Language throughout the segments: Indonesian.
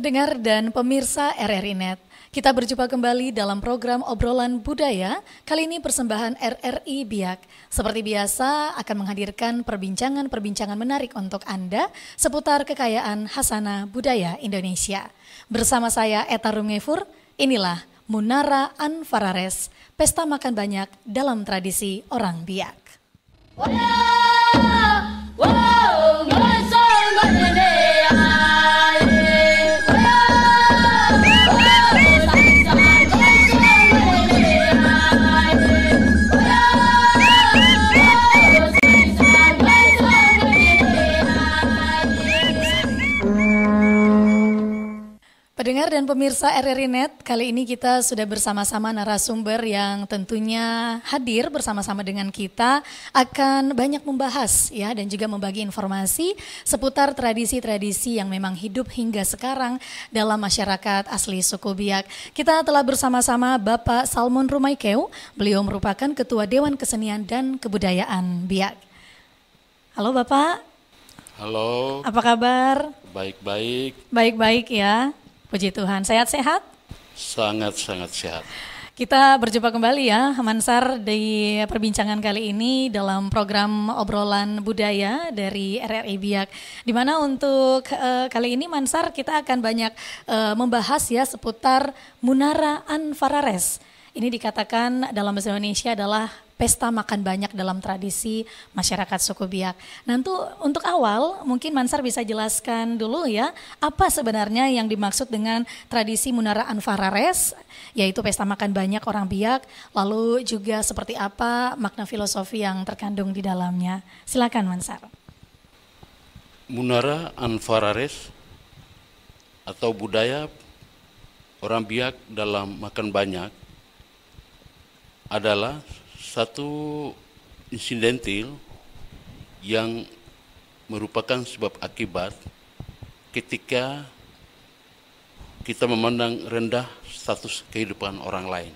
Pendengar dan pemirsa RRI Net, kita berjumpa kembali dalam program Obrolan Budaya, kali ini persembahan RRI Biak. Seperti biasa akan menghadirkan perbincangan-perbincangan menarik untuk Anda seputar kekayaan Hasanah Budaya Indonesia. Bersama saya Eta Rumefur, inilah Munara Anfarares, pesta makan banyak dalam tradisi orang Biak. Pendengar dan pemirsa RRI Net, kali ini kita sudah bersama-sama narasumber yang tentunya hadir bersama-sama dengan kita akan banyak membahas ya dan juga membagi informasi seputar tradisi-tradisi yang memang hidup hingga sekarang dalam masyarakat asli suku Biak. Kita telah bersama-sama Bapak Salmon Rumaikeu, beliau merupakan Ketua Dewan Kesenian dan Kebudayaan Biak. Halo Bapak. Halo. Apa kabar? Baik-baik. Baik-baik ya. Puji Tuhan, sehat-sehat? Sangat-sangat sehat. Kita berjumpa kembali ya, Mansar, di perbincangan kali ini dalam program Obrolan Budaya dari RRI Biak. Di mana untuk kali ini Mansar kita akan banyak membahas ya seputar Munara Anfarares. Ini dikatakan dalam bahasa Indonesia adalah pesta makan banyak dalam tradisi masyarakat suku Biak. Nah untuk awal mungkin Mansar bisa jelaskan dulu ya, apa sebenarnya yang dimaksud dengan tradisi Munara Anfarares, yaitu pesta makan banyak orang Biak, lalu juga seperti apa makna filosofi yang terkandung di dalamnya. Silakan Mansar. Munara Anfarares atau budaya orang Biak dalam makan banyak adalah satu insidentil yang merupakan sebab akibat ketika kita memandang rendah status kehidupan orang lain.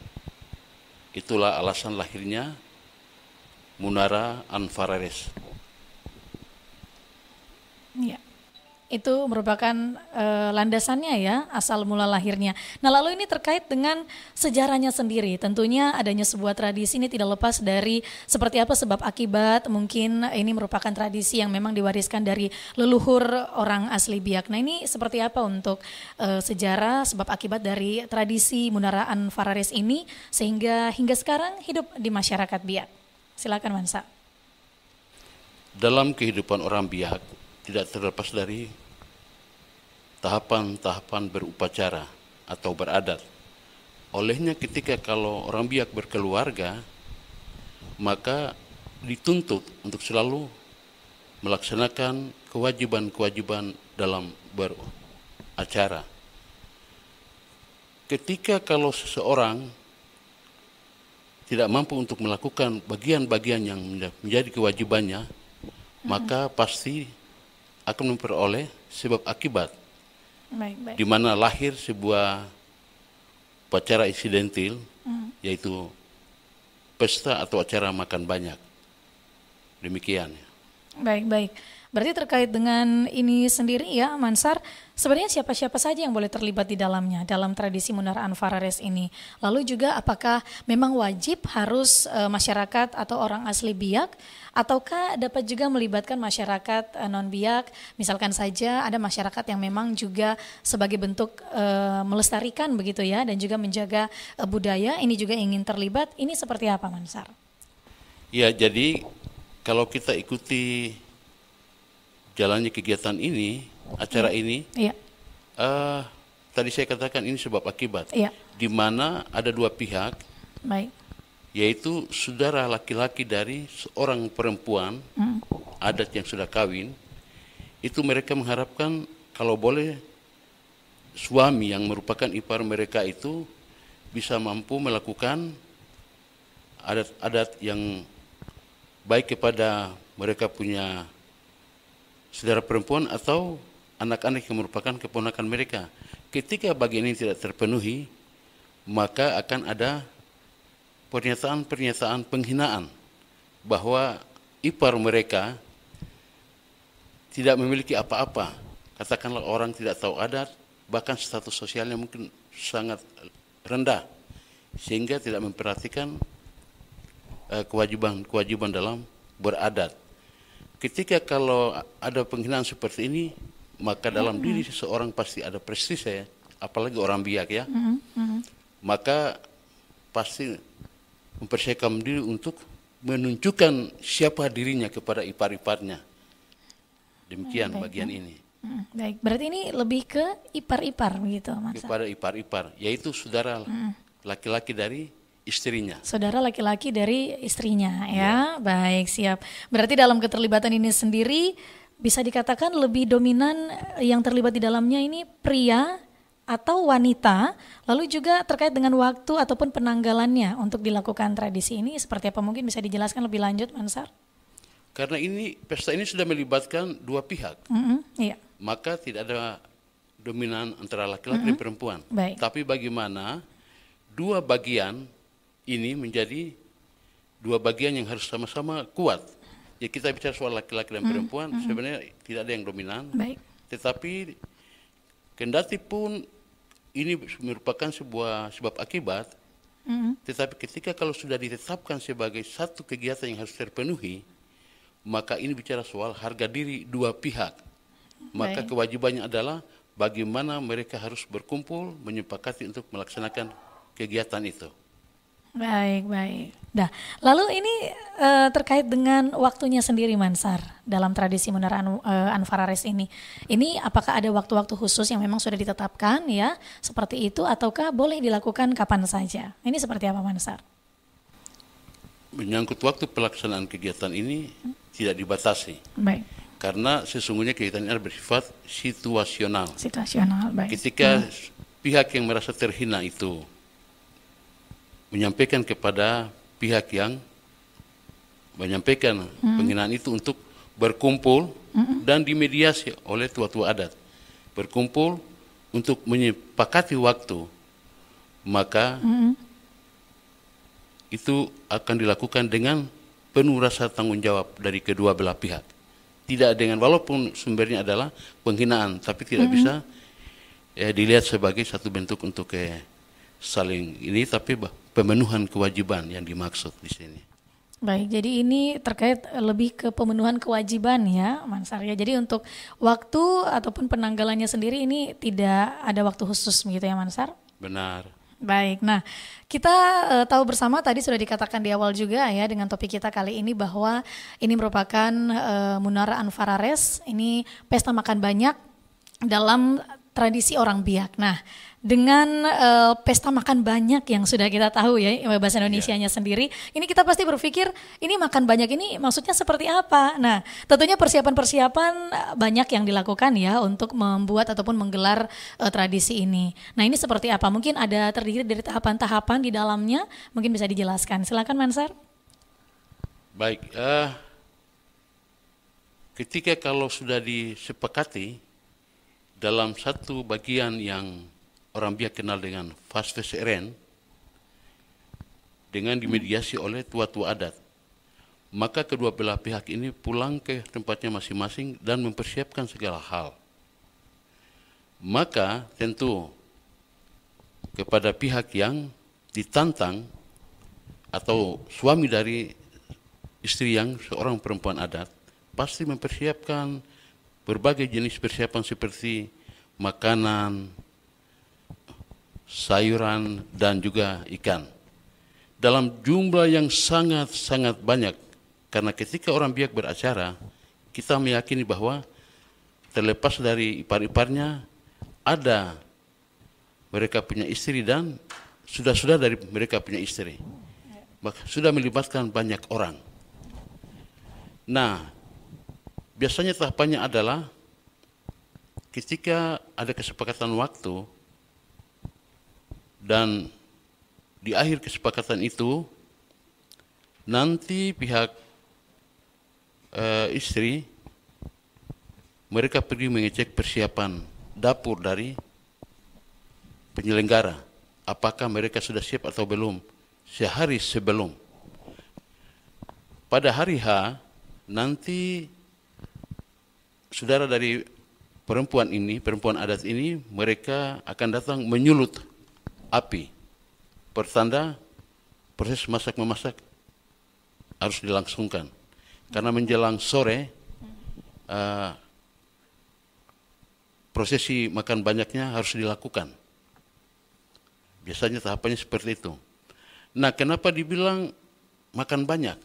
Itulah alasan lahirnya Munara Anfarares. Ya. Itu merupakan landasannya ya, asal mula lahirnya. Nah lalu ini terkait dengan sejarahnya sendiri. Tentunya adanya sebuah tradisi ini tidak lepas dari seperti apa sebab akibat. Mungkin ini merupakan tradisi yang memang diwariskan dari leluhur orang asli Biak. Nah ini seperti apa untuk sejarah sebab akibat dari tradisi Munara Anfarares ini sehingga hingga sekarang hidup di masyarakat Biak. Silakan Mansa. Dalam kehidupan orang Biak tidak terlepas dari tahapan-tahapan berupacara atau beradat. Olehnya ketika kalau orang Biak berkeluarga, maka dituntut untuk selalu melaksanakan kewajiban-kewajiban dalam beracara. Ketika kalau seseorang tidak mampu untuk melakukan bagian-bagian yang menjadi kewajibannya, maka pasti akan memperoleh sebab akibat. Baik. Di mana lahir sebuah upacara insidentil, yaitu pesta atau acara makan banyak. Demikian. Baik. Berarti terkait dengan ini sendiri ya Mansar, sebenarnya siapa-siapa saja yang boleh terlibat di dalamnya, dalam tradisi Munara Anfarares ini. Lalu juga apakah memang wajib harus masyarakat atau orang asli Biak, ataukah dapat juga melibatkan masyarakat non-Biak, misalkan saja ada masyarakat yang memang juga sebagai bentuk melestarikan begitu ya, dan juga menjaga budaya, ini juga ingin terlibat, ini seperti apa Mansar? Ya, jadi kalau kita ikuti jalannya kegiatan ini, acara ini, tadi saya katakan ini sebab akibat, di mana ada dua pihak, yaitu saudara laki-laki dari seorang perempuan, adat yang sudah kawin, itu mereka mengharapkan kalau boleh suami yang merupakan ipar mereka itu bisa mampu melakukan adat-adat yang baik kepada mereka punya saudara perempuan atau anak-anak yang merupakan keponakan mereka. Ketika bagian ini tidak terpenuhi, maka akan ada pernyataan-pernyataan penghinaan bahwa ipar mereka tidak memiliki apa-apa. Katakanlah orang tidak tahu adat, bahkan status sosialnya mungkin sangat rendah, sehingga tidak memperhatikan kewajiban dalam beradat. Ketika kalau ada penghinaan seperti ini, maka dalam diri seseorang pasti ada prestise, apalagi orang Biak ya, maka pasti mempersiapkan diri untuk menunjukkan siapa dirinya kepada ipar-iparnya. Demikian bagian ini. Baik, berarti ini lebih ke ipar-ipar begitu, Mas? Kepada ipar-ipar, yaitu saudara laki-laki dari istrinya. Saudara laki-laki dari istrinya, ya. Baik, siap. Berarti dalam keterlibatan ini sendiri bisa dikatakan lebih dominan yang terlibat di dalamnya ini pria atau wanita, lalu juga terkait dengan waktu ataupun penanggalannya untuk dilakukan tradisi ini seperti apa, mungkin bisa dijelaskan lebih lanjut, Mansar? Karena ini pesta ini sudah melibatkan dua pihak, iya. Maka tidak ada dominan antara laki-laki dan perempuan. Baik. Tapi bagaimana dua bagian ini menjadi dua bagian yang harus sama-sama kuat. Ya, kita bicara soal laki-laki dan perempuan, sebenarnya tidak ada yang dominan. Baik. Tetapi kendati pun ini merupakan sebuah sebab akibat, tetapi ketika kalau sudah ditetapkan sebagai satu kegiatan yang harus terpenuhi, maka ini bicara soal harga diri dua pihak. Maka kewajibannya adalah bagaimana mereka harus berkumpul, menyepakati untuk melaksanakan kegiatan itu. Baik, baik. Nah, lalu ini terkait dengan waktunya sendiri, Mansar, dalam tradisi Munara Anfarares ini. Ini apakah ada waktu-waktu khusus yang memang sudah ditetapkan ya, seperti itu, ataukah boleh dilakukan kapan saja? Ini seperti apa, Mansar? Menyangkut waktu pelaksanaan kegiatan ini tidak dibatasi. Baik. Karena sesungguhnya kegiatan ini bersifat situasional. Situasional, baik. Ketika pihak yang merasa terhina itu menyampaikan kepada pihak yang menyampaikan penghinaan itu untuk berkumpul dan dimediasi oleh tua-tua adat. Berkumpul untuk menyepakati waktu, maka itu akan dilakukan dengan penuh rasa tanggung jawab dari kedua belah pihak. Tidak dengan, walaupun sumbernya adalah penghinaan, tapi tidak bisa dilihat sebagai satu bentuk untuk saling ini, tapi pemenuhan kewajiban yang dimaksud di sini. Baik, jadi ini terkait lebih ke pemenuhan kewajiban ya, Mansar ya. Jadi untuk waktu ataupun penanggalannya sendiri ini tidak ada waktu khusus begitu ya, Mansar? Benar. Baik, nah kita tahu bersama tadi sudah dikatakan di awal juga ya dengan topik kita kali ini bahwa ini merupakan Munara Anfarares, ini pesta makan banyak dalam tradisi orang Biak. Nah, dengan pesta makan banyak yang sudah kita tahu ya bahasa Indonesianya sendiri, ini kita pasti berpikir ini makan banyak ini maksudnya seperti apa. Nah, tentunya persiapan-persiapan banyak yang dilakukan ya untuk membuat ataupun menggelar tradisi ini. Nah, ini seperti apa? Mungkin ada terdiri dari tahapan-tahapan di dalamnya, mungkin bisa dijelaskan. Silakan, Mansar. Baik, ketika kalau sudah disepakati dalam satu bagian yang orang Biak kenal dengan Fasfeseren, dengan dimediasi oleh tua-tua adat, maka kedua belah pihak ini pulang ke tempatnya masing-masing dan mempersiapkan segala hal. Maka tentu kepada pihak yang ditantang atau suami dari istri yang seorang perempuan adat pasti mempersiapkan berbagai jenis persiapan seperti makanan, sayuran, dan juga ikan. Dalam jumlah yang sangat-sangat banyak. Karena ketika orang Biak beracara, kita meyakini bahwa terlepas dari ipar-iparnya, ada mereka punya istri dan sudah dari mereka punya istri. Sudah melibatkan banyak orang. Nah, biasanya tahapannya adalah ketika ada kesepakatan waktu, dan di akhir kesepakatan itu nanti pihak istri mereka pergi mengecek persiapan dapur dari penyelenggara, apakah mereka sudah siap atau belum sehari sebelum. Pada hari H nanti saudara dari perempuan adat ini, mereka akan datang menyulut api. Pertanda proses masak-memasak harus dilangsungkan. Karena menjelang sore, prosesi makan banyaknya harus dilakukan. Biasanya tahapannya seperti itu. Nah, kenapa dibilang makan banyak?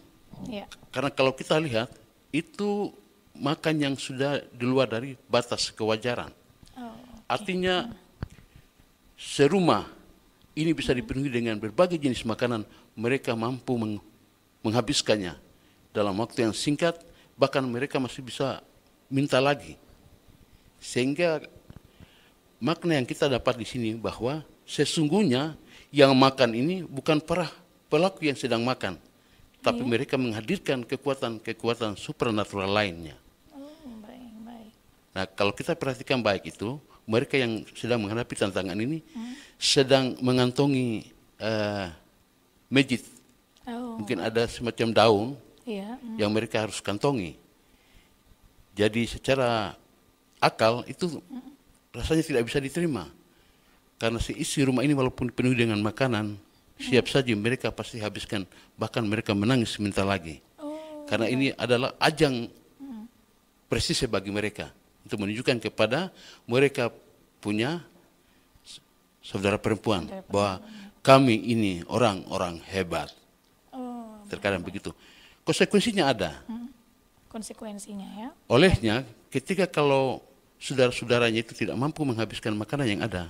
Ya. Karena kalau kita lihat, itu makan yang sudah di luar dari batas kewajaran. Artinya serumah ini bisa dipenuhi dengan berbagai jenis makanan, mereka mampu menghabiskannya dalam waktu yang singkat, bahkan mereka masih bisa minta lagi. Sehingga makna yang kita dapat di sini bahwa sesungguhnya yang makan ini bukan para pelaku yang sedang makan, tapi mereka menghadirkan kekuatan supernatural lainnya. Nah, kalau kita perhatikan baik itu, mereka yang sedang menghadapi tantangan ini sedang mengantongi mejit. Mungkin ada semacam daun yang mereka harus kantongi. Jadi secara akal itu rasanya tidak bisa diterima. Karena seisi rumah ini walaupun penuh dengan makanan, siap saja mereka pasti habiskan, bahkan mereka menangis minta lagi. Karena ini adalah ajang presisi bagi mereka. Untuk menunjukkan kepada mereka punya saudara perempuan bahwa kami ini orang-orang hebat. Terkadang begitu. Konsekuensinya ada. Konsekuensinya ya. Olehnya ketika kalau saudara-saudaranya itu tidak mampu menghabiskan makanan yang ada,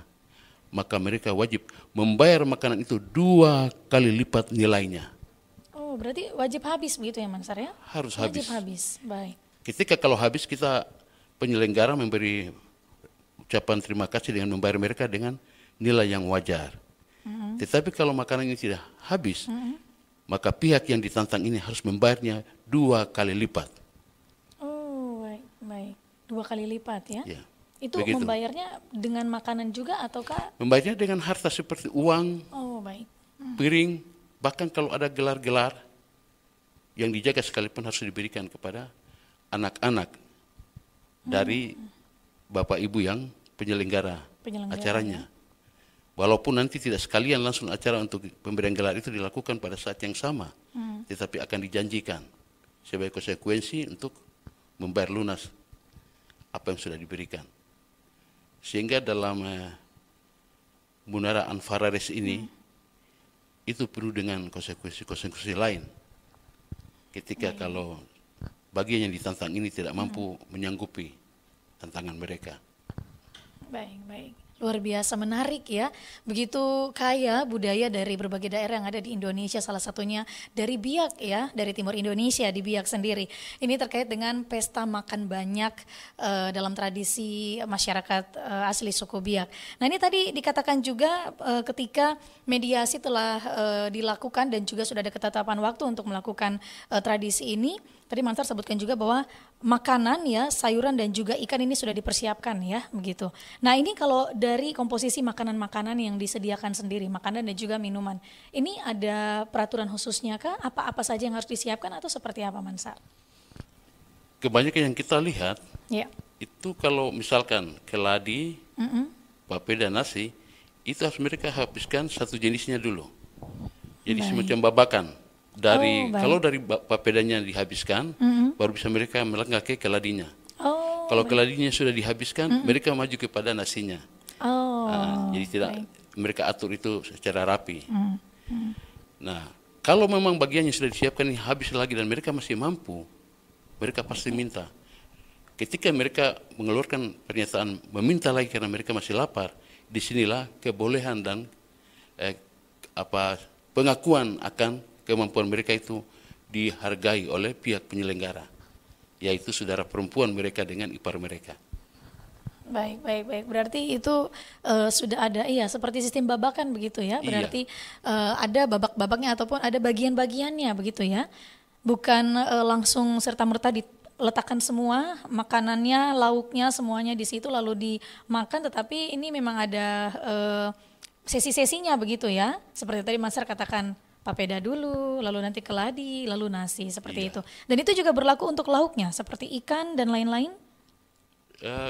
maka mereka wajib membayar makanan itu 2 kali lipat nilainya. Oh, berarti wajib habis begitu ya Mansar ya? Harus habis. Wajib habis, baik. Ketika kalau habis kita penyelenggara memberi ucapan terima kasih dengan membayar mereka dengan nilai yang wajar. Tetapi kalau makanan ini tidak habis, maka pihak yang ditantang ini harus membayarnya 2 kali lipat. Oh, baik. 2 kali lipat ya? Ya. Itu begitu. Membayarnya dengan makanan juga ataukah? Membayarnya dengan harta seperti uang, piring, bahkan kalau ada gelar-gelar yang dijaga sekalipun harus diberikan kepada anak-anak dari bapak ibu yang penyelenggara acaranya. Walaupun nanti tidak sekalian langsung acara untuk pemberian gelar itu dilakukan pada saat yang sama, tetapi akan dijanjikan sebagai konsekuensi untuk membayar lunas apa yang sudah diberikan. Sehingga dalam Munara Anfarares ini itu penuh dengan konsekuensi lain. Ketika kalau bagian yang ditantang ini tidak mampu menyanggupi tantangan mereka. Baik. Luar biasa menarik ya. Begitu kaya budaya dari berbagai daerah yang ada di Indonesia, salah satunya dari Biak ya, dari timur Indonesia di Biak sendiri. Ini terkait dengan pesta makan banyak dalam tradisi masyarakat asli suku Biak. Nah, ini tadi dikatakan juga ketika mediasi telah dilakukan dan juga sudah ada ketetapan waktu untuk melakukan tradisi ini. Tadi Mansar sebutkan juga bahwa makanan ya, sayuran dan juga ikan ini sudah dipersiapkan ya, begitu. Nah, ini kalau dari komposisi makanan-makanan yang disediakan sendiri, makanan dan juga minuman, ini ada peraturan khususnya kah? Apa-apa saja yang harus disiapkan atau seperti apa Mansar? Kebanyakan yang kita lihat, itu kalau misalkan keladi, papeda, nasi, itu harus mereka habiskan satu jenisnya dulu. Jadi semacam babakan. Kalau dari papedanya dihabiskan, baru bisa mereka melangkah ke keladinya. Kalau keladinya sudah dihabiskan, mereka maju kepada nasinya. Jadi tidak mereka atur itu secara rapi. Nah, kalau memang bagiannya sudah disiapkan ini habis lagi dan mereka masih mampu, mereka pasti minta. Ketika mereka mengeluarkan pernyataan meminta lagi karena mereka masih lapar, disinilah kebolehan dan pengakuan akan kemampuan mereka itu dihargai oleh pihak penyelenggara, yaitu saudara perempuan mereka dengan ipar mereka. Baik. Berarti itu sudah ada seperti sistem babakan begitu ya. Berarti ada babak-babaknya ataupun ada bagian-bagiannya begitu ya. Bukan langsung serta-merta diletakkan semua makanannya, lauknya semuanya di situ lalu dimakan, tetapi ini memang ada sesi-sesinya begitu ya. Seperti tadi Mansar katakan, papeda dulu, lalu nanti keladi, lalu nasi, seperti itu. Dan itu juga berlaku untuk lauknya, seperti ikan dan lain-lain?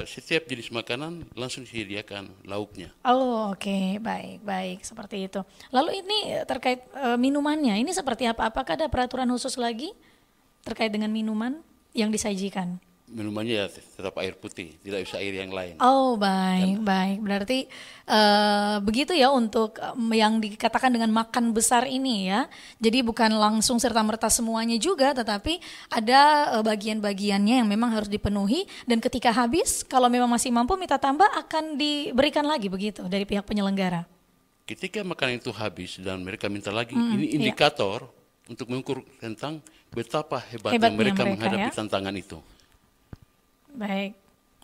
setiap jenis makanan langsung disediakan lauknya. Oh oke, baik, seperti itu. Lalu ini terkait minumannya, ini seperti apa? Apakah ada peraturan khusus lagi terkait dengan minuman yang disajikan? Minumannya ya tetap air putih, tidak bisa air yang lain. Oh baik. Berarti begitu ya untuk yang dikatakan dengan makan besar ini ya. Jadi bukan langsung serta-merta semuanya juga, tetapi ada bagian-bagiannya yang memang harus dipenuhi. Dan ketika habis, kalau memang masih mampu minta tambah, akan diberikan lagi begitu dari pihak penyelenggara. Ketika makanan itu habis dan mereka minta lagi, ini indikator untuk mengukur tentang betapa hebatnya mereka menghadapi tantangan itu. Baik.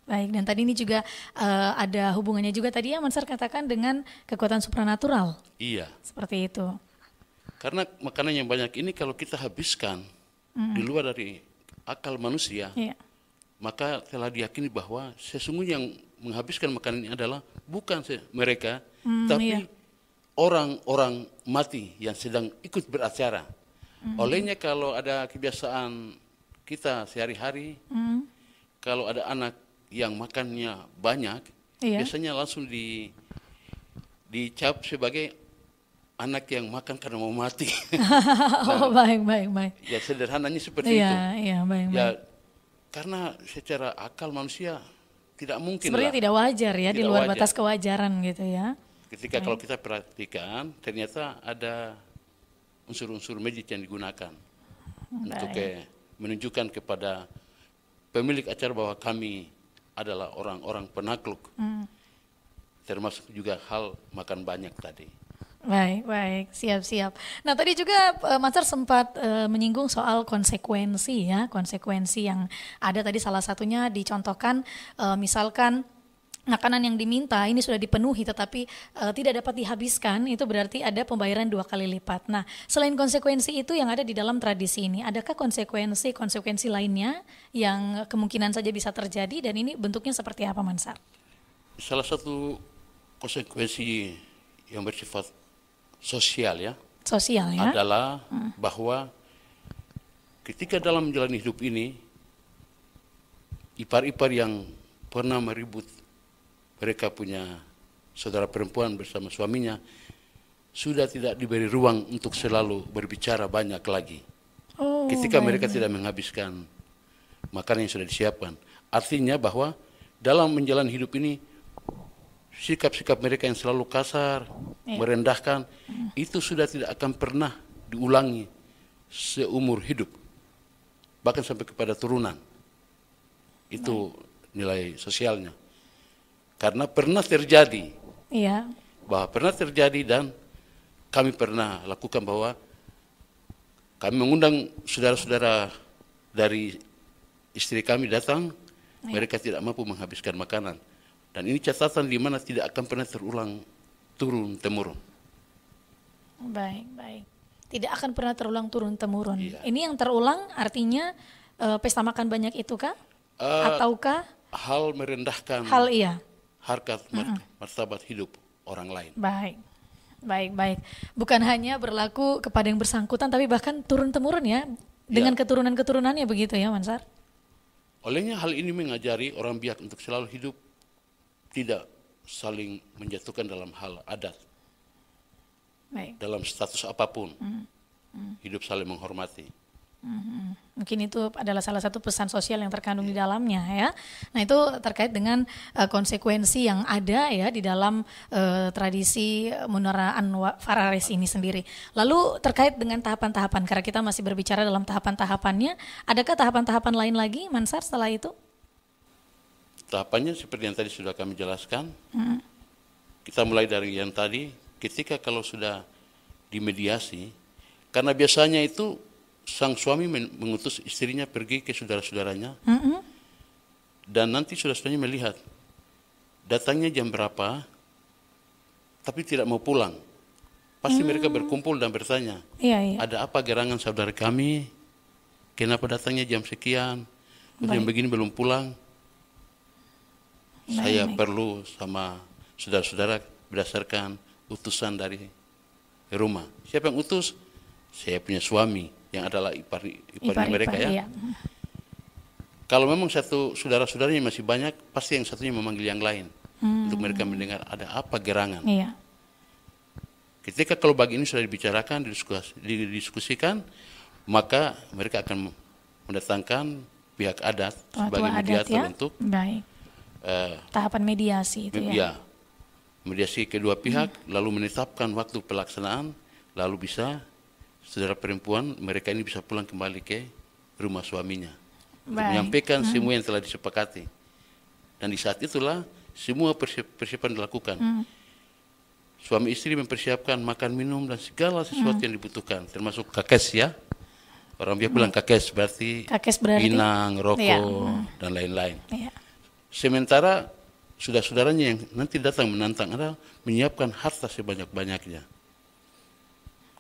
Dan tadi ini juga ada hubungannya juga tadi yang Mansar katakan dengan kekuatan supranatural. Iya. Seperti itu. Karena makanan yang banyak ini kalau kita habiskan di luar dari akal manusia, maka telah diyakini bahwa sesungguhnya yang menghabiskan makanan ini adalah bukan mereka, tapi orang-orang mati yang sedang ikut beracara. Olehnya kalau ada kebiasaan kita sehari-hari, kalau ada anak yang makannya banyak, biasanya langsung dicap sebagai anak yang makan karena mau mati. Oh baik. Ya sederhananya seperti itu. Iya, baik. Ya karena secara akal manusia tidak mungkin. Sebenarnya tidak wajar ya, di luar batas kewajaran gitu ya. Ketika kalau kita perhatikan, ternyata ada unsur-unsur magic yang digunakan untuk menunjukkan kepada pemilik acara bahwa kami adalah orang-orang penakluk, termasuk juga hal makan banyak tadi. Baik, siap. Nah tadi juga Mansar sempat menyinggung soal konsekuensi yang ada tadi, salah satunya dicontohkan misalkan makanan yang diminta ini sudah dipenuhi tetapi tidak dapat dihabiskan, itu berarti ada pembayaran 2 kali lipat. Nah, selain konsekuensi itu yang ada di dalam tradisi ini, adakah konsekuensi lainnya yang kemungkinan saja bisa terjadi dan ini bentuknya seperti apa, Mansar? Salah satu konsekuensi yang bersifat sosial ya adalah bahwa ketika dalam menjalani hidup ini, ipar-ipar yang pernah meribut, mereka punya saudara perempuan bersama suaminya, sudah tidak diberi ruang untuk selalu berbicara banyak lagi. Ketika mereka tidak menghabiskan makanan yang sudah disiapkan. Artinya bahwa dalam menjalani hidup ini, sikap-sikap mereka yang selalu kasar, merendahkan, itu sudah tidak akan pernah diulangi seumur hidup. Bahkan sampai kepada turunan. Itu nilai sosialnya. Karena pernah terjadi, bahwa pernah terjadi dan kami pernah lakukan bahwa kami mengundang saudara-saudara dari istri kami datang, mereka tidak mampu menghabiskan makanan. Dan ini catatan di mana tidak akan pernah terulang turun-temurun. Baik. Tidak akan pernah terulang turun-temurun. Ini yang terulang artinya pesta makan banyak itu kah? Ataukah hal merendahkan harkat martabat hidup orang lain. Baik. Bukan hanya berlaku kepada yang bersangkutan, tapi bahkan turun-temurun ya, dengan keturunan-keturunannya begitu ya, Mansar? Olehnya hal ini mengajari orang Biak untuk selalu hidup tidak saling menjatuhkan dalam hal adat. Dalam status apapun, hidup saling menghormati. Mungkin itu adalah salah satu pesan sosial yang terkandung di dalamnya ya. Nah itu terkait dengan konsekuensi yang ada ya di dalam tradisi Munara Farares ini sendiri. Lalu terkait dengan tahapan-tahapan, karena kita masih berbicara dalam tahapan-tahapannya, adakah tahapan-tahapan lain lagi, Mansar, setelah itu? Tahapannya seperti yang tadi sudah kami jelaskan. Kita mulai dari yang tadi, ketika kalau sudah dimediasi, karena biasanya itu sang suami mengutus istrinya pergi ke saudara-saudaranya, dan nanti saudara-saudaranya melihat datangnya jam berapa, tapi tidak mau pulang. Pasti mereka berkumpul dan bertanya, ada apa gerangan saudara kami? Kenapa datangnya jam sekian? Jam begini belum pulang? Saya perlu sama saudara-saudara berdasarkan utusan dari rumah. Siapa yang utus? Saya punya suami yang adalah iparnya mereka ya. kalau memang satu saudara-saudaranya masih banyak, pasti yang satunya memanggil yang lain untuk mereka mendengar ada apa gerangan. Iya. Ketika kalau bagi ini sudah dibicarakan, didiskusikan, maka mereka akan mendatangkan pihak adat sebagai mediator untuk tahapan mediasi itu ya. Mediasi kedua pihak, lalu menetapkan waktu pelaksanaan, lalu bisa saudara perempuan mereka ini bisa pulang kembali ke rumah suaminya, untuk menyampaikan semua yang telah disepakati. Dan di saat itulah semua persiapan dilakukan. Suami istri mempersiapkan makan minum dan segala sesuatu yang dibutuhkan, termasuk kakes ya. Orang biasa bilang kakes berarti pinang, rokok, dan lain-lain. Sementara saudara-saudaranya yang nanti datang menantang adalah menyiapkan harta sebanyak-banyaknya.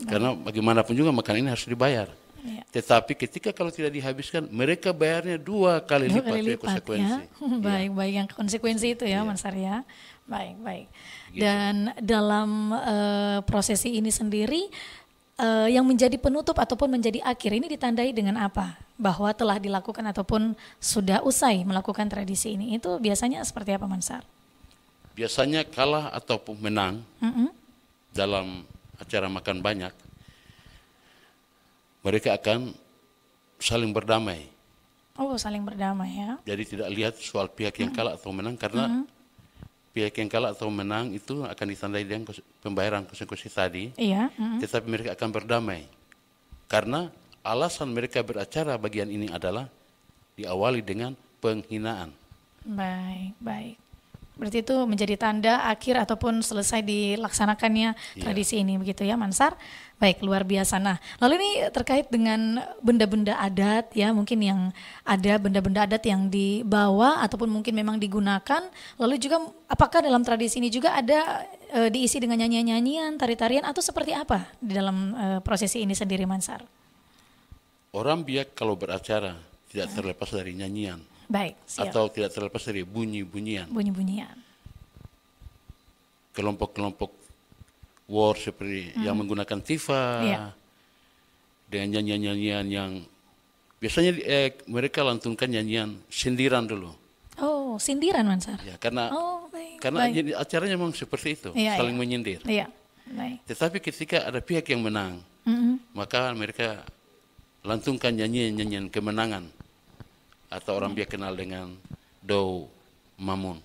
Karena bagaimanapun juga makanan ini harus dibayar. Tetapi ketika kalau tidak dihabiskan, mereka bayarnya 2 kali lipat konsekuensi. Ya. Baik yang konsekuensi itu ya, Mas Arya. Baik. Dan dalam prosesi ini sendiri, yang menjadi penutup ataupun menjadi akhir ini ditandai dengan apa? Bahwa telah dilakukan ataupun sudah usai melakukan tradisi ini. Itu biasanya seperti apa, Mansar? Biasanya kalah ataupun menang dalam acara makan banyak, mereka akan saling berdamai. Oh, saling berdamai ya. Jadi tidak lihat soal pihak yang kalah atau menang, karena pihak yang kalah atau menang itu akan ditandai dengan pembayaran konsekuensi tadi. Iya. Tetapi mereka akan berdamai. Karena alasan mereka beracara bagian ini adalah diawali dengan penghinaan. Baik. Berarti itu menjadi tanda akhir ataupun selesai dilaksanakannya tradisi ini, begitu ya, Mansar? Baik, luar biasa. Nah, lalu ini terkait dengan benda-benda adat ya, mungkin yang ada benda-benda adat yang dibawa ataupun mungkin memang digunakan. Lalu juga apakah dalam tradisi ini juga ada diisi dengan nyanyian-nyanyian, tari-tarian, atau seperti apa di dalam prosesi ini sendiri, Mansar? Orang Biak kalau beracara tidak terlepas dari nyanyian. Baik, siap. Atau tidak terlepas dari bunyi-bunyian. Kelompok-kelompok war seperti yang menggunakan tifa, dengan nyanyian-nyanyian yang biasanya mereka lantunkan nyanyian sindiran dulu. Oh, sindiran, Mansar? Ya, karena acaranya memang seperti itu, saling menyindir. Baik. Tetapi ketika ada pihak yang menang, maka mereka lantunkan nyanyian-nyanyian kemenangan, atau orang biasa kenal dengan Dou Mamun.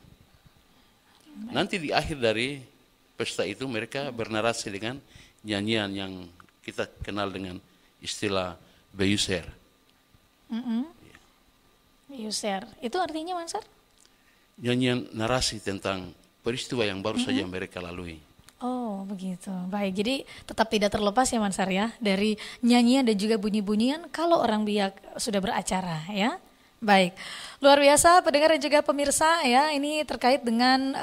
Nanti di akhir dari pesta itu mereka bernarasi dengan nyanyian yang kita kenal dengan istilah Beyuser. Beyuser, itu artinya, Mansar? Nyanyian narasi tentang peristiwa yang baru saja mereka lalui. Oh, begitu. Baik, jadi tetap tidak terlepas ya, Mansar ya, dari nyanyian dan juga bunyi-bunyian kalau orang Biak sudah beracara ya. Baik, luar biasa pendengar dan juga pemirsa ya, ini terkait dengan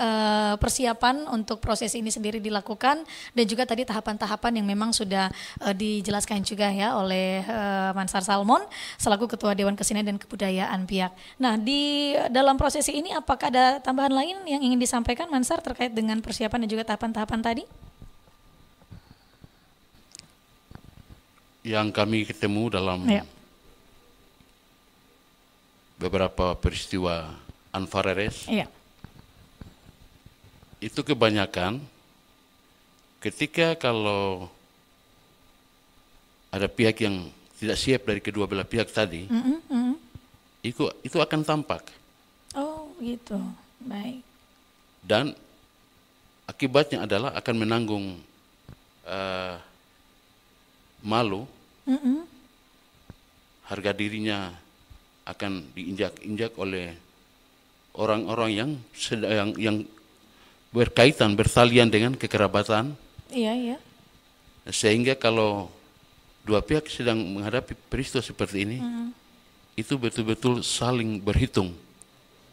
persiapan untuk prosesi ini sendiri dilakukan dan juga tadi tahapan-tahapan yang memang sudah dijelaskan juga ya oleh Mansar Salmon selaku Ketua Dewan Kesenian dan Kebudayaan Biak. Nah, di dalam prosesi ini apakah ada tambahan lain yang ingin disampaikan, Mansar, terkait dengan persiapan dan juga tahapan-tahapan tadi? Yang kami ketemu dalam beberapa peristiwa Anfareres, itu kebanyakan ketika kalau ada pihak yang tidak siap dari kedua belah pihak tadi, itu akan tampak. Oh, gitu. Baik. Dan akibatnya adalah akan menanggung malu, harga dirinya akan diinjak-injak oleh orang-orang yang berkaitan, bertalian dengan kekerabatan. Iya. Sehingga kalau dua pihak sedang menghadapi peristiwa seperti ini, itu betul-betul saling berhitung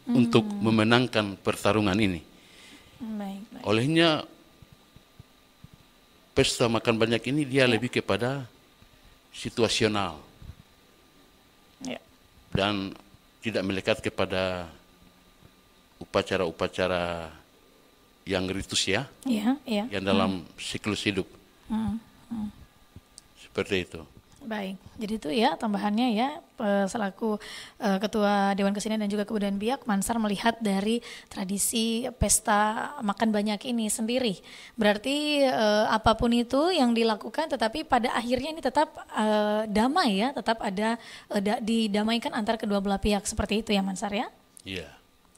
untuk memenangkan pertarungan ini. Baik. Olehnya pesta makan banyak ini dia lebih kepada situasional. Dan tidak melekat kepada upacara-upacara yang ritus ya, yang dalam siklus hidup. Seperti itu. Baik, jadi itu ya tambahannya ya selaku Ketua Dewan Kesenian dan juga Kebudayaan Biak, Mansar melihat dari tradisi pesta makan banyak ini sendiri. Berarti apapun itu yang dilakukan, tetapi pada akhirnya ini tetap damai ya, tetap ada didamaikan antar kedua belah pihak, seperti itu ya Mansar ya? Iya.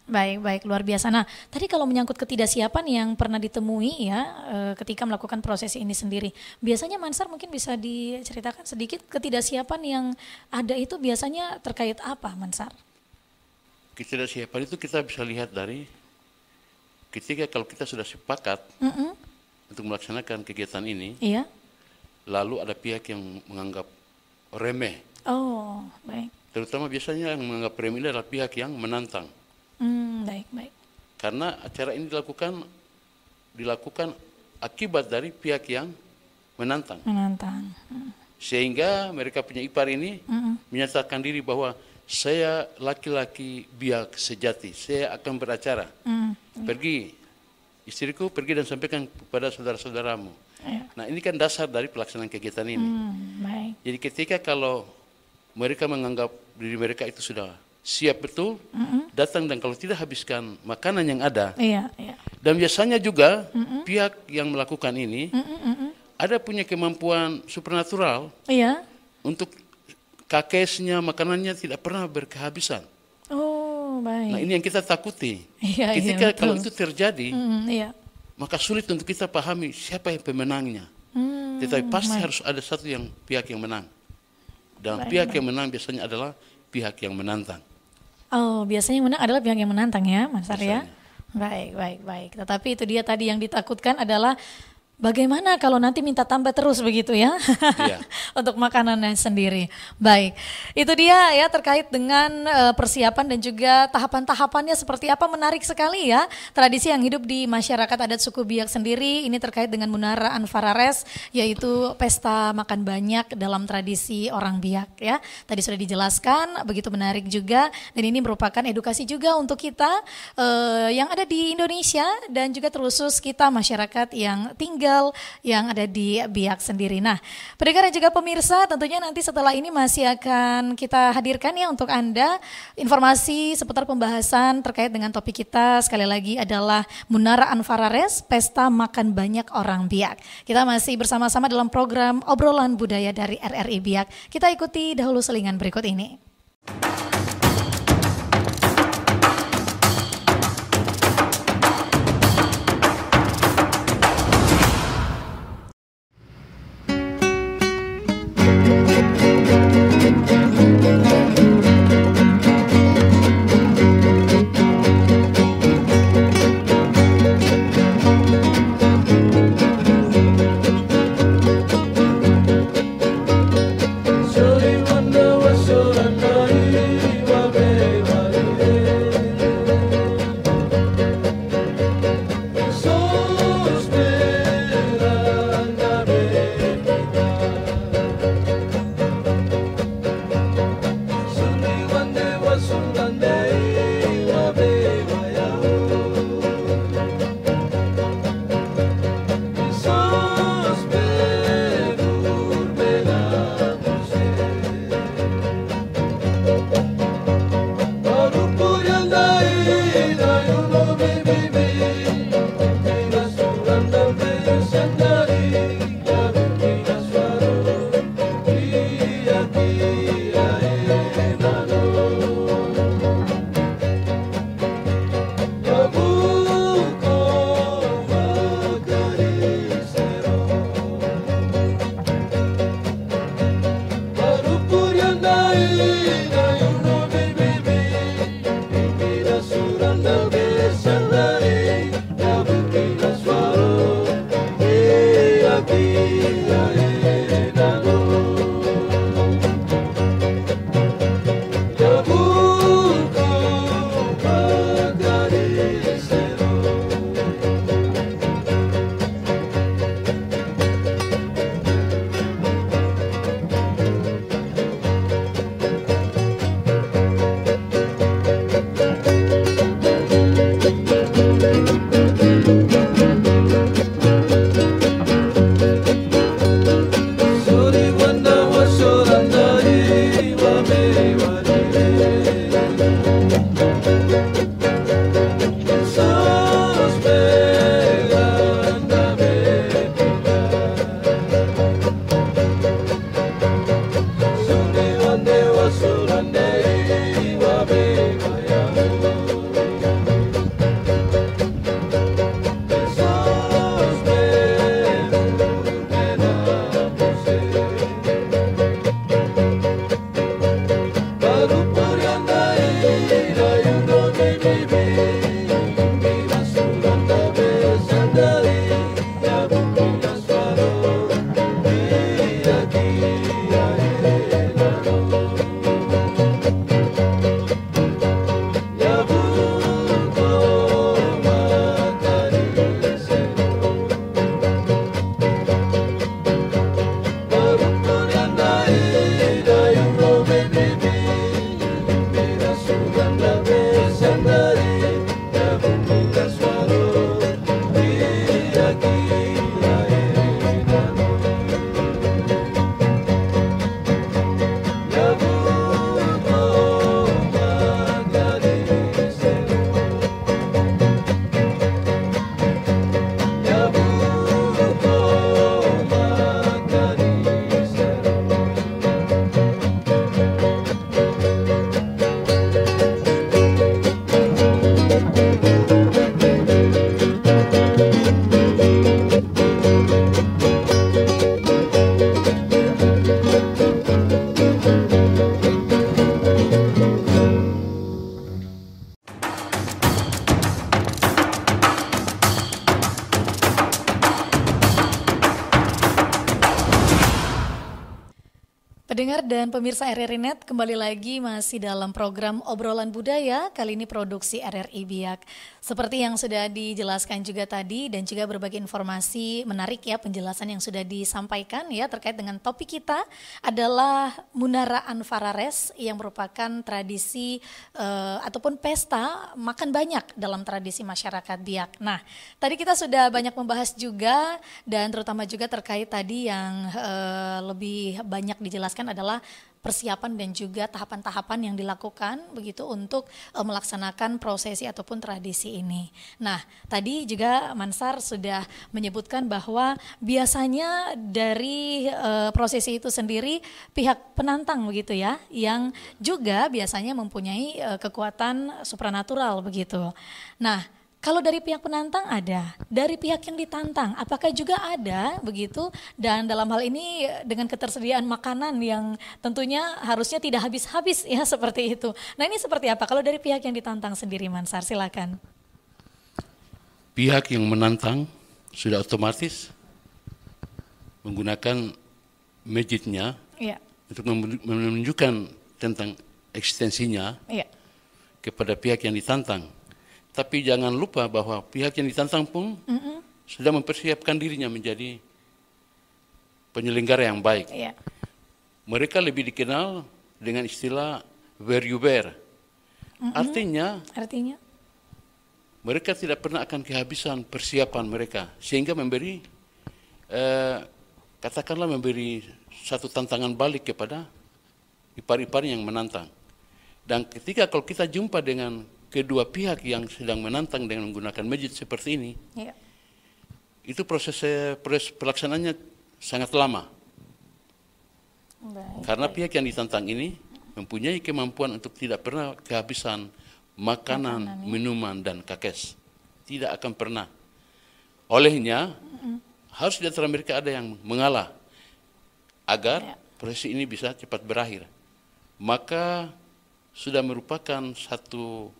Baik, luar biasa. Nah, tadi kalau menyangkut ketidaksiapan yang pernah ditemui ya ketika melakukan prosesi ini sendiri, biasanya Mansar mungkin bisa diceritakan sedikit ketidaksiapan yang ada itu biasanya terkait apa, Mansar? Ketidaksiapan itu kita bisa lihat dari ketika kalau kita sudah sepakat untuk melaksanakan kegiatan ini, iya. Lalu ada pihak yang menganggap remeh. Oh, baik. Terutama biasanya yang menganggap remeh adalah pihak yang menantang. Baik. Karena acara ini dilakukan akibat dari pihak yang menantang. Sehingga mereka punya ipar ini menyatakan diri bahwa saya laki-laki Biak sejati, saya akan beracara. Pergi, istriku pergi dan sampaikan kepada saudara-saudaramu. Nah, ini kan dasar dari pelaksanaan kegiatan ini. Baik. Jadi ketika kalau mereka menganggap diri mereka itu sudah siap betul, datang dan kalau tidak habiskan makanan yang ada. Iya. Dan biasanya juga pihak yang melakukan ini ada punya kemampuan supernatural untuk kakesnya, makanannya tidak pernah berkehabisan. Oh, baik. Nah, ini yang kita takuti. Ketika kalau itu terjadi, maka sulit untuk kita pahami siapa yang pemenangnya. Tetapi pasti harus ada satu pihak yang menang. Dan pihak yang menang biasanya adalah pihak yang menantang. Oh, biasanya yang menang adalah pihak yang menantang ya, Mas Arya? Baik. Tetapi itu dia tadi yang ditakutkan adalah bagaimana kalau nanti minta tambah terus begitu ya, untuk makanannya sendiri. Baik, itu dia ya terkait dengan persiapan dan juga tahapan-tahapannya seperti apa, menarik sekali ya. Tradisi yang hidup di masyarakat adat suku Biak sendiri ini terkait dengan Munara Anfarares, yaitu pesta makan banyak dalam tradisi orang Biak ya. Tadi sudah dijelaskan, begitu menarik juga, dan ini merupakan edukasi juga untuk kita yang ada di Indonesia dan juga terkhusus kita masyarakat yang tinggal yang ada di Biak sendiri. Nah, pendengar dan juga pemirsa, tentunya nanti setelah ini masih akan kita hadirkan ya untuk Anda informasi seputar pembahasan terkait dengan topik kita sekali lagi adalah Munara Anfarares, pesta makan banyak orang Biak. Kita masih bersama-sama dalam program Obrolan Budaya dari RRI Biak. Kita ikuti dahulu selingan berikut ini. Sorry, wonder, was so Pendengar dan pemirsa RRI Net, kembali lagi masih dalam program Obrolan Budaya, kali ini produksi RRI Biak. Seperti yang sudah dijelaskan juga tadi dan juga berbagi informasi menarik ya penjelasan yang sudah disampaikan ya terkait dengan topik kita adalah Munara Anfarares yang merupakan tradisi ataupun pesta makan banyak dalam tradisi masyarakat Biak. Nah, tadi kita sudah banyak membahas juga dan terutama juga terkait tadi yang lebih banyak dijelaskan adalah persiapan dan juga tahapan-tahapan yang dilakukan begitu untuk melaksanakan prosesi ataupun tradisi ini. Nah, tadi juga Mansar sudah menyebutkan bahwa biasanya dari prosesi itu sendiri pihak penantang begitu ya, yang juga biasanya mempunyai kekuatan supranatural begitu. Nah, kalau dari pihak penantang ada, dari pihak yang ditantang apakah juga ada begitu? Dan dalam hal ini dengan ketersediaan makanan yang tentunya harusnya tidak habis-habis ya seperti itu. Nah ini seperti apa kalau dari pihak yang ditantang sendiri Mansar, silakan. Pihak yang menantang sudah otomatis menggunakan masjidnya untuk menunjukkan tentang eksistensinya kepada pihak yang ditantang. Tapi jangan lupa bahwa pihak yang ditantang pun sudah mempersiapkan dirinya menjadi penyelenggara yang baik. Mereka lebih dikenal dengan istilah verjuber. Artinya mereka tidak pernah akan kehabisan persiapan mereka, sehingga memberi katakanlah memberi satu tantangan balik kepada ipar-ipar yang menantang. Dan ketika kalau kita jumpa dengan kedua pihak yang sedang menantang dengan menggunakan masjid seperti ini, itu proses pelaksanaannya sangat lama. Karena pihak yang ditantang ini mempunyai kemampuan untuk tidak pernah kehabisan makanan, minuman, dan kakes. Tidak akan pernah. Olehnya, harus di antara mereka ada yang mengalah agar proses ini bisa cepat berakhir. Maka sudah merupakan satu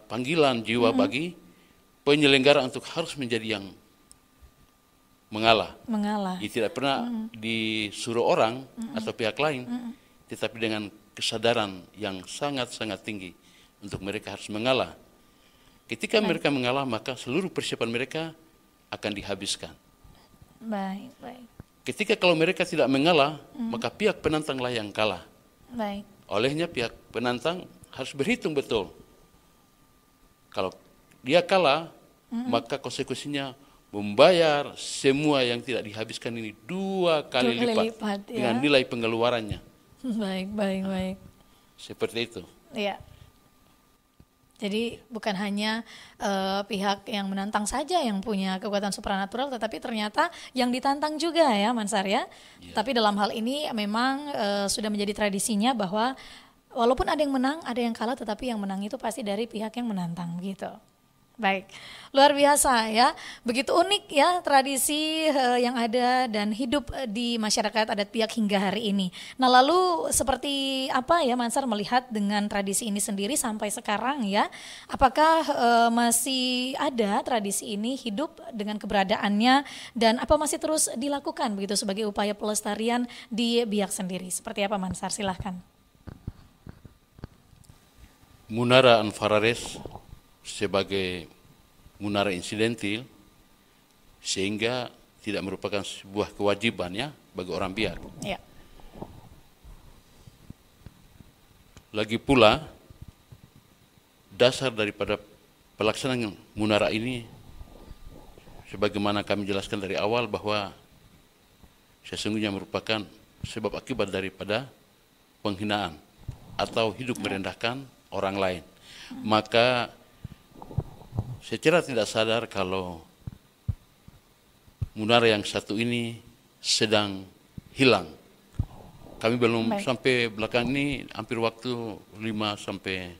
panggilan jiwa bagi penyelenggara untuk harus menjadi yang mengalah. Dia tidak pernah disuruh orang atau pihak lain, tetapi dengan kesadaran yang sangat-sangat tinggi untuk mereka harus mengalah. Ketika mereka mengalah, maka seluruh persiapan mereka akan dihabiskan. Ketika kalau mereka tidak mengalah, maka pihak penantanglah yang kalah. Olehnya pihak penantang harus berhitung betul. Kalau dia kalah, maka konsekuensinya membayar semua yang tidak dihabiskan ini dua kali lipat dengan nilai pengeluarannya. Baik. Seperti itu. Iya. Jadi bukan hanya pihak yang menantang saja yang punya kekuatan supranatural, tetapi ternyata yang ditantang juga ya Mansar ya. Tapi dalam hal ini memang sudah menjadi tradisinya bahwa walaupun ada yang menang, ada yang kalah, tetapi yang menang itu pasti dari pihak yang menantang gitu. Baik, luar biasa ya. Begitu unik ya tradisi yang ada dan hidup di masyarakat adat Biak hingga hari ini. Nah lalu seperti apa ya Mansar melihat dengan tradisi ini sendiri sampai sekarang ya? Apakah masih ada tradisi ini hidup dengan keberadaannya dan apa masih terus dilakukan begitu sebagai upaya pelestarian di Biak sendiri? Seperti apa Mansar? Silahkan. Munara Anfarares sebagai munara insidentil sehingga tidak merupakan sebuah kewajiban ya bagi orang Biak. Lagi pula dasar daripada pelaksanaan munara ini sebagaimana kami jelaskan dari awal bahwa sesungguhnya merupakan sebab akibat daripada penghinaan atau hidup merendahkan orang lain. Maka secara tidak sadar kalau munara yang satu ini sedang hilang. Kami belum sampai belakang ini hampir waktu 5 sampai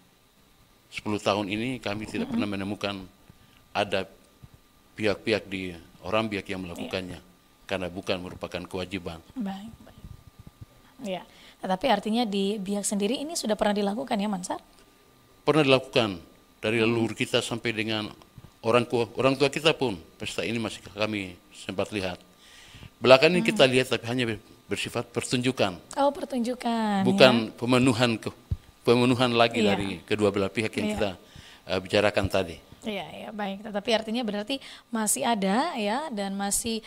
10 tahun ini kami tidak pernah menemukan ada pihak-pihak di orang Biak yang melakukannya karena bukan merupakan kewajiban. Ya, tetapi artinya di Biak sendiri ini sudah pernah dilakukan ya, Mansar? Pernah dilakukan dari leluhur kita sampai dengan orang tua kita pun pesta ini masih kami sempat lihat. Belakangan ini kita lihat tapi hanya bersifat pertunjukan. Oh, pertunjukan. Bukan ya? pemenuhan lagi dari kedua belah pihak yang kita bicarakan tadi. Iya, ya, baik. Tetapi artinya berarti masih ada ya, dan masih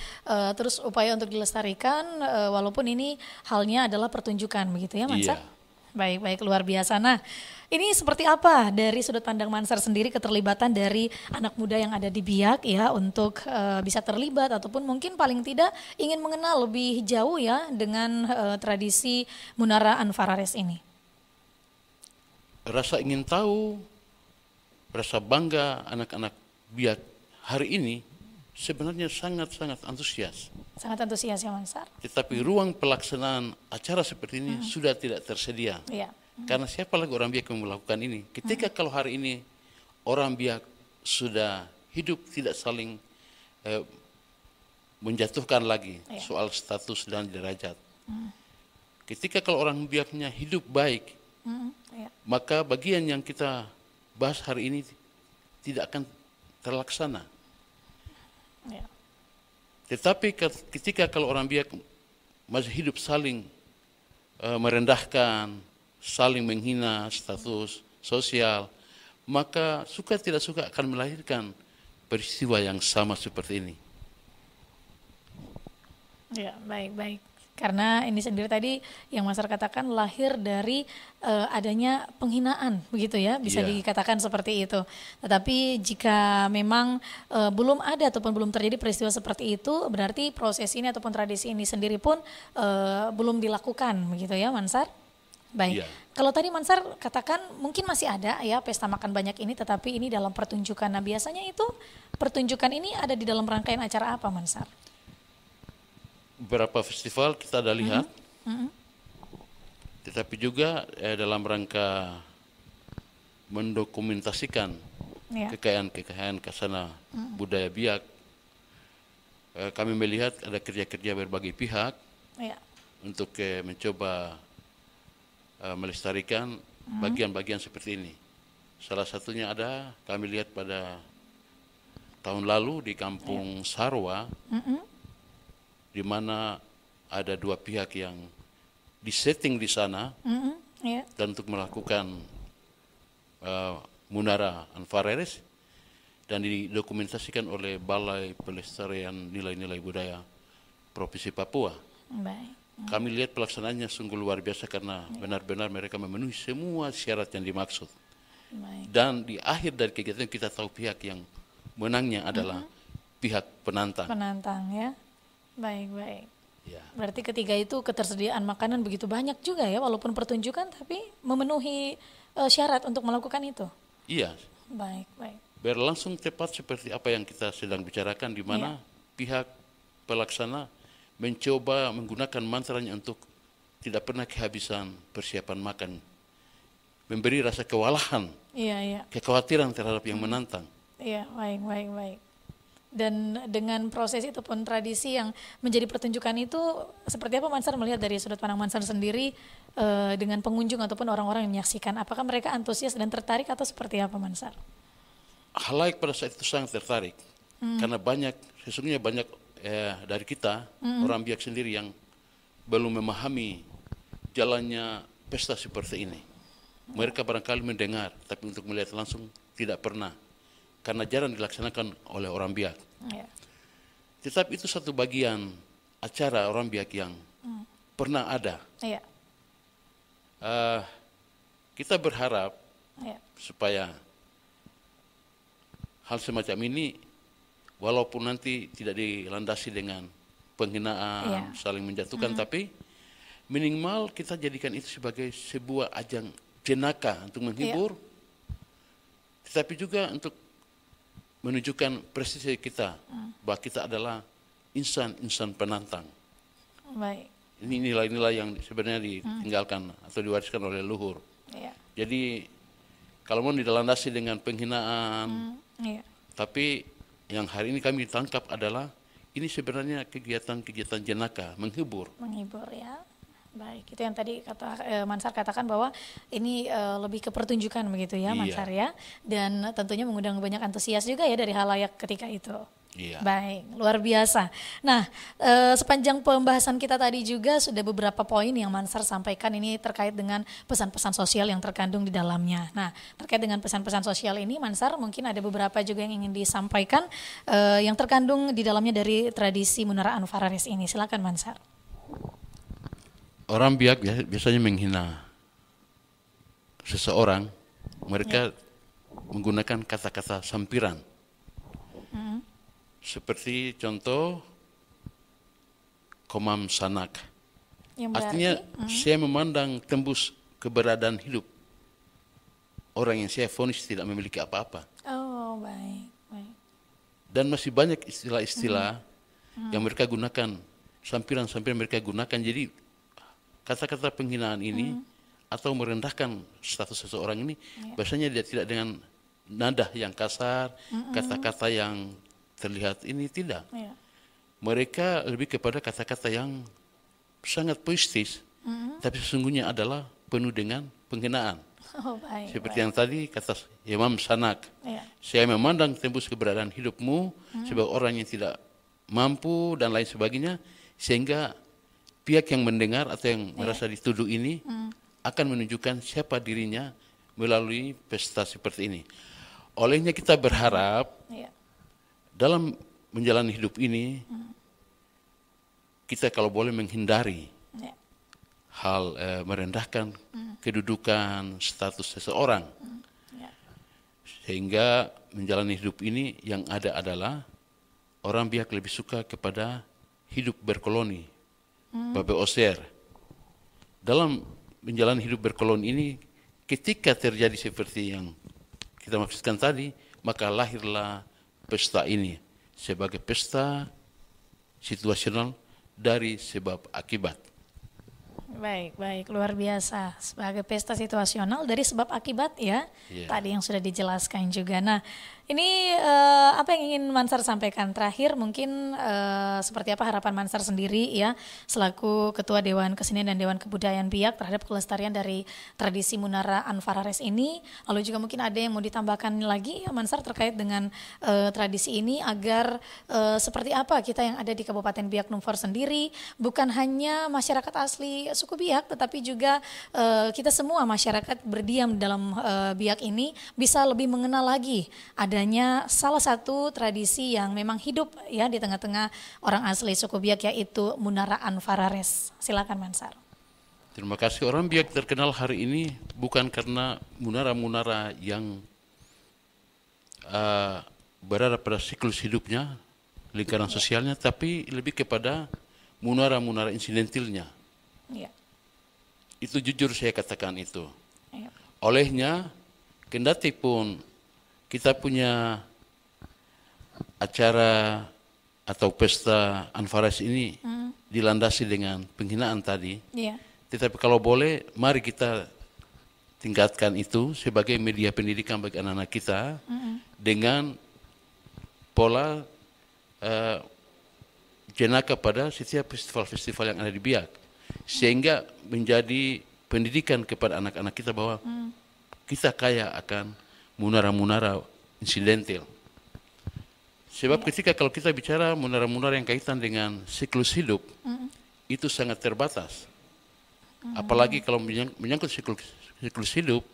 terus upaya untuk dilestarikan walaupun ini halnya adalah pertunjukan begitu ya, Mansar? Iya. Baik, luar biasa. Nah, ini seperti apa dari sudut pandang Mansar sendiri keterlibatan dari anak muda yang ada di Biak ya untuk bisa terlibat ataupun mungkin paling tidak ingin mengenal lebih jauh ya dengan tradisi Munara Anfarares ini? Rasa ingin tahu, rasa bangga anak-anak Biak hari ini sebenarnya sangat-sangat antusias. Sangat antusias ya, Mansar. Tetapi ruang pelaksanaan acara seperti ini sudah tidak tersedia. Karena siapa lagi orang Biak yang melakukan ini? Ketika kalau hari ini orang Biak sudah hidup tidak saling menjatuhkan lagi soal status dan derajat. Ketika kalau orang Biaknya hidup baik, maka bagian yang kita bahas hari ini tidak akan terlaksana. Tetapi ketika kalau orang Biak masih hidup saling merendahkan, saling menghina status sosial, maka suka tidak suka akan melahirkan peristiwa yang sama seperti ini. Ya, baik. Karena ini sendiri tadi yang Mansar katakan lahir dari adanya penghinaan, begitu ya, bisa dikatakan seperti itu. Tetapi jika memang belum ada ataupun belum terjadi peristiwa seperti itu, berarti proses ini ataupun tradisi ini sendiri pun belum dilakukan, begitu ya, Mansar? Baik. Kalau tadi Mansar katakan mungkin masih ada ya pesta makan banyak ini, tetapi ini dalam pertunjukan. Nah, biasanya itu pertunjukan ini ada di dalam rangkaian acara apa, Mansar? Beberapa festival kita ada lihat, tetapi juga dalam rangka mendokumentasikan kekayaan kasana budaya Biak, kami melihat ada kerja-kerja berbagai pihak untuk mencoba melestarikan bagian-bagian seperti ini. Salah satunya ada kami lihat pada tahun lalu di Kampung Sarwa, di mana ada dua pihak yang disetting di sana dan untuk melakukan Munara Anfarares dan didokumentasikan oleh Balai Pelestarian Nilai-Nilai Budaya Provinsi Papua. Kami lihat pelaksanaannya sungguh luar biasa karena benar-benar mereka memenuhi semua syarat yang dimaksud. Dan di akhir dari kegiatan kita tahu pihak yang menangnya adalah pihak penantang. Penantang ya. Baik. Ya. Berarti ketiga itu ketersediaan makanan begitu banyak juga ya, walaupun pertunjukan tapi memenuhi syarat untuk melakukan itu. Iya. Baik. Berlangsung tepat seperti apa yang kita sedang bicarakan, di mana pihak pelaksana mencoba menggunakan mantranya untuk tidak pernah kehabisan persiapan makan, memberi rasa kewalahan, kekhawatiran terhadap yang menantang. Iya, baik. Dan dengan proses itu pun tradisi yang menjadi pertunjukan itu seperti apa Mansar melihat dari sudut pandang Mansar sendiri dengan pengunjung ataupun orang-orang yang menyaksikan? Apakah mereka antusias dan tertarik atau seperti apa Mansar? Halayak pada saat itu sangat tertarik karena sesungguhnya banyak dari kita orang Biak sendiri yang belum memahami jalannya pesta seperti ini. Mereka barangkali mendengar, tapi untuk melihat langsung tidak pernah. Karena jarang dilaksanakan oleh orang Biak. Tetapi itu satu bagian acara orang Biak yang pernah ada. Kita berharap supaya hal semacam ini, walaupun nanti tidak dilandasi dengan penghinaan, saling menjatuhkan, tapi minimal kita jadikan itu sebagai sebuah ajang jenaka untuk menghibur, tetapi juga untuk menunjukkan prestasi kita bahwa kita adalah insan-insan penantang. Baik. Ini nilai-nilai yang sebenarnya ditinggalkan atau diwariskan oleh leluhur. Jadi kalau mau dilandasi dengan penghinaan, tapi yang hari ini kami tangkap adalah ini sebenarnya kegiatan-kegiatan jenaka, menghibur. Menghibur ya. Baik, itu yang tadi Mansar katakan bahwa ini lebih ke pertunjukan begitu ya, Mansar ya, dan tentunya mengundang banyak antusias juga ya dari halayak ketika itu. Iya. Baik, luar biasa. Nah, sepanjang pembahasan kita tadi juga sudah beberapa poin yang Mansar sampaikan ini terkait dengan pesan-pesan sosial yang terkandung di dalamnya. Nah, terkait dengan pesan-pesan sosial ini, Mansar mungkin ada beberapa juga yang ingin disampaikan yang terkandung di dalamnya dari tradisi Munara Anfarares ini. Silakan Mansar. Orang Biak biasanya menghina seseorang, mereka menggunakan kata-kata sampiran. Seperti contoh komam sanak. Artinya saya memandang tembus keberadaan hidup orang yang saya vonis tidak memiliki apa-apa. Oh, baik, baik. Dan masih banyak istilah-istilah yang mereka gunakan, sampiran-sampiran mereka gunakan. Jadi kata-kata penghinaan ini atau merendahkan status seseorang ini biasanya dia tidak dengan nada yang kasar, kata-kata yang terlihat ini tidak. Mereka lebih kepada kata-kata yang sangat puitis, tapi sesungguhnya adalah penuh dengan penghinaan. Oh, baik, seperti yang tadi kata Imam Sanak, saya memandang tembus keberadaan hidupmu sebagai orang yang tidak mampu dan lain sebagainya, sehingga pihak yang mendengar atau yang merasa dituduh ini akan menunjukkan siapa dirinya melalui pesta seperti ini. Olehnya kita berharap dalam menjalani hidup ini kita kalau boleh menghindari hal merendahkan kedudukan status seseorang, sehingga menjalani hidup ini yang ada adalah orang Biak lebih suka kepada hidup berkoloni, Babe Oser. Dalam menjalani hidup berkoloni ini, ketika terjadi seperti yang kita maksudkan tadi, maka lahirlah pesta ini sebagai pesta situasional dari sebab akibat. Baik, baik, luar biasa. Sebagai pesta situasional dari sebab akibat ya, tadi yang sudah dijelaskan juga. Nah, ini apa yang ingin Mansar sampaikan terakhir mungkin seperti apa harapan Mansar sendiri ya selaku Ketua Dewan Kesenian dan Dewan Kebudayaan Biak terhadap kelestarian dari tradisi Munara Anfarares ini. Lalu juga mungkin ada yang mau ditambahkan lagi ya Mansar terkait dengan tradisi ini agar seperti apa kita yang ada di Kabupaten Biak Numfor sendiri, bukan hanya masyarakat asli suku Biak tetapi juga kita semua masyarakat berdiam dalam Biak ini bisa lebih mengenal lagi adanya salah satu tradisi yang memang hidup ya di tengah-tengah orang asli suku Biak yaitu Munara Anfarares. Silakan Mansar. Terima kasih. Orang Biak terkenal hari ini bukan karena munara-munara yang berada pada siklus hidupnya, lingkaran sosialnya, tapi lebih kepada munara-munara insidentilnya. Itu jujur saya katakan itu. Olehnya, kendati pun kita punya acara atau pesta Anfarares ini dilandasi dengan penghinaan tadi, tetapi kalau boleh, mari kita tingkatkan itu sebagai media pendidikan bagi anak-anak kita dengan pola jenaka pada setiap festival-festival yang ada di Biak, sehingga menjadi pendidikan kepada anak-anak kita bahwa kita kaya akan munara-munara insidentil. Sebab ketika kalau kita bicara munara-munara yang kaitan dengan siklus hidup, itu sangat terbatas. Apalagi kalau menyangkut siklus hidup,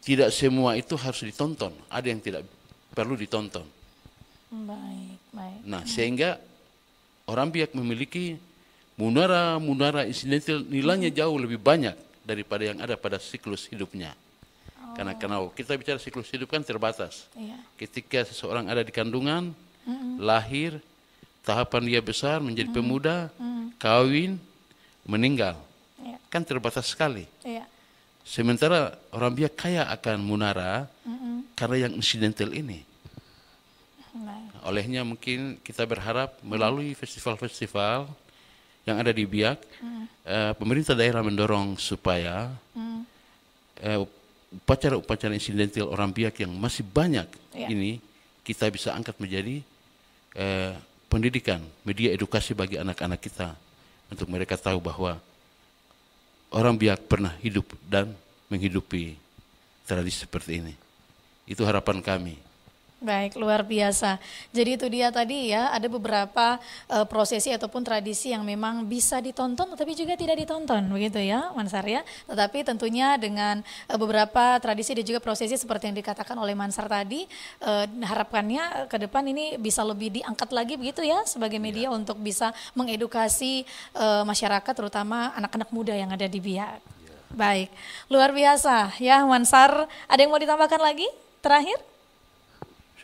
tidak semua itu harus ditonton. Ada yang tidak perlu ditonton. Nah, sehingga orang Biak memiliki munara-munara insidentil nilainya jauh lebih banyak daripada yang ada pada siklus hidupnya. Karena kita bicara siklus hidup kan terbatas. Ketika seseorang ada di kandungan, lahir, tahapan dia besar menjadi pemuda, kawin, meninggal, kan terbatas sekali. Sementara orang Biak kaya akan munara karena yang insidental ini. Olehnya mungkin kita berharap melalui festival-festival yang ada di Biak, pemerintah daerah mendorong supaya upacara-upacara insidental orang Biak yang masih banyak ini kita bisa angkat menjadi pendidikan, media edukasi bagi anak-anak kita untuk mereka tahu bahwa orang Biak pernah hidup dan menghidupi tradisi seperti ini. Itu harapan kami. Baik, luar biasa. Jadi itu dia tadi ya, ada beberapa prosesi ataupun tradisi yang memang bisa ditonton tapi juga tidak ditonton, begitu ya Mansar ya. Tetapi tentunya dengan beberapa tradisi dan juga prosesi seperti yang dikatakan oleh Mansar tadi, harapannya ke depan ini bisa lebih diangkat lagi begitu ya sebagai media untuk bisa mengedukasi masyarakat terutama anak-anak muda yang ada di Biak. Baik, luar biasa ya Mansar. Ada yang mau ditambahkan lagi terakhir?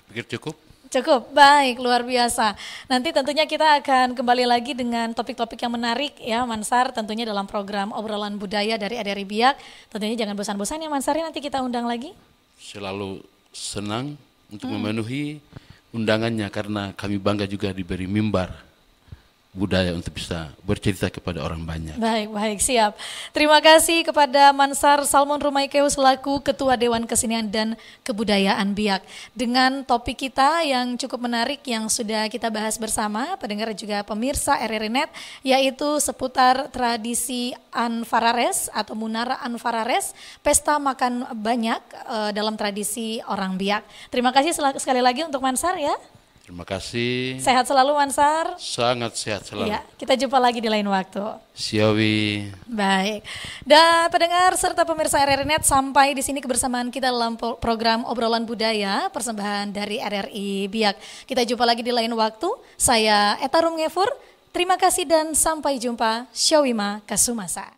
Pikir cukup? Cukup, baik, luar biasa. Nanti tentunya kita akan kembali lagi dengan topik-topik yang menarik ya Mansar, tentunya dalam program obrolan budaya dari RRI Biak. Tentunya jangan bosan-bosan ya Mansar, nanti kita undang lagi. Selalu senang untuk memenuhi undangannya karena kami bangga juga diberi mimbar budaya untuk bisa bercerita kepada orang banyak. Baik, siap. Terima kasih kepada Mansar Salmon Rumaikeo selaku Ketua Dewan Kesenian dan Kebudayaan Biak. Dengan topik kita yang cukup menarik yang sudah kita bahas bersama, pendengar juga pemirsa RRI Net, yaitu seputar tradisi Anfarares atau Munara Anfarares, pesta makan banyak dalam tradisi orang Biak. Terima kasih sekali lagi untuk Mansar ya. Terima kasih. Sehat selalu Mansar. Sangat sehat selalu. Ya, kita jumpa lagi di lain waktu. Siawi. Baik. Dan pendengar serta pemirsa RRI Net, sampai di sini kebersamaan kita dalam program Obrolan Budaya persembahan dari RRI Biak. Kita jumpa lagi di lain waktu. Saya Eta Rumngefur. Terima kasih dan sampai jumpa. Syawima Kasumasa.